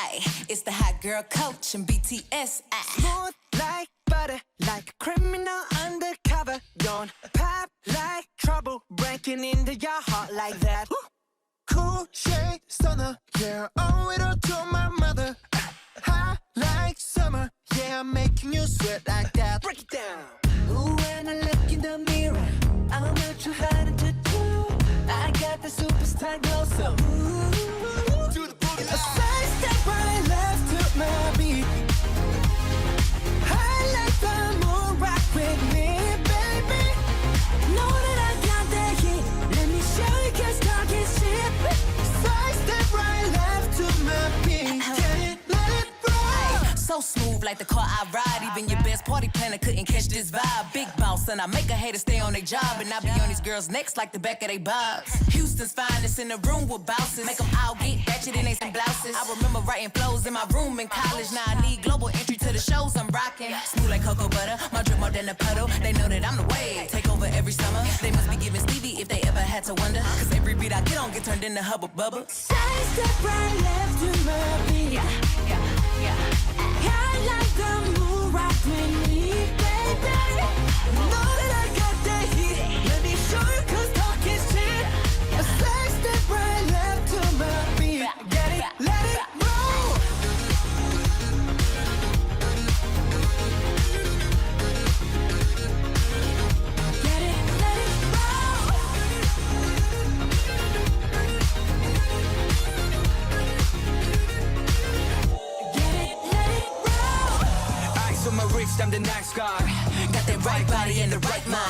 Ay, it's the hot girl coach and BTS. Ay. Smooth like butter, like a criminal undercover. Don't pop like trouble, breaking into your heart like that. Cool shade stunner, yeah, owe it all to my mother. High like summer, yeah, I'm making you sweat like that. Break it down. Ooh, when I look in the mirror, I'm not too hard to do. I got the superstar glow, so ooh, do the boogie line. A side step right left to my beat. I like the moon, rock with me, baby. Know that I got that heat. Let me show you, 'cause talk is cheap. Side step right left to my beat. Get it, let it roll. So smooth like the car I ride. Even your best party planner couldn't catch this vibe. Big bounce and I make a hater stay on their job. And I be on these girls' necks like the back of their bobs. Houston's finest in the room with bouncers. Make them all get ratchet in they some blouses. I remember writing flows in my room in college. Now I need global entry to the shows I'm rocking. Smooth like cocoa butter, my drip more than a puddle. They know that I'm the wave, take over every summer. They must be giving Stevie if they ever had to wonder. 'Cause every beat I get on get turned into Hubba Bubba. Side step right left to my beat. I like the moon, rock with me, baby. Know that I got that heat. Let me show you, 'cause talk is cheap. A side step right left to my beat. Get it, let it roll. Get it, let it roll. Get it, let it roll. Eyes on my wrist, I'm the nice guy. Got that right body and the right mind.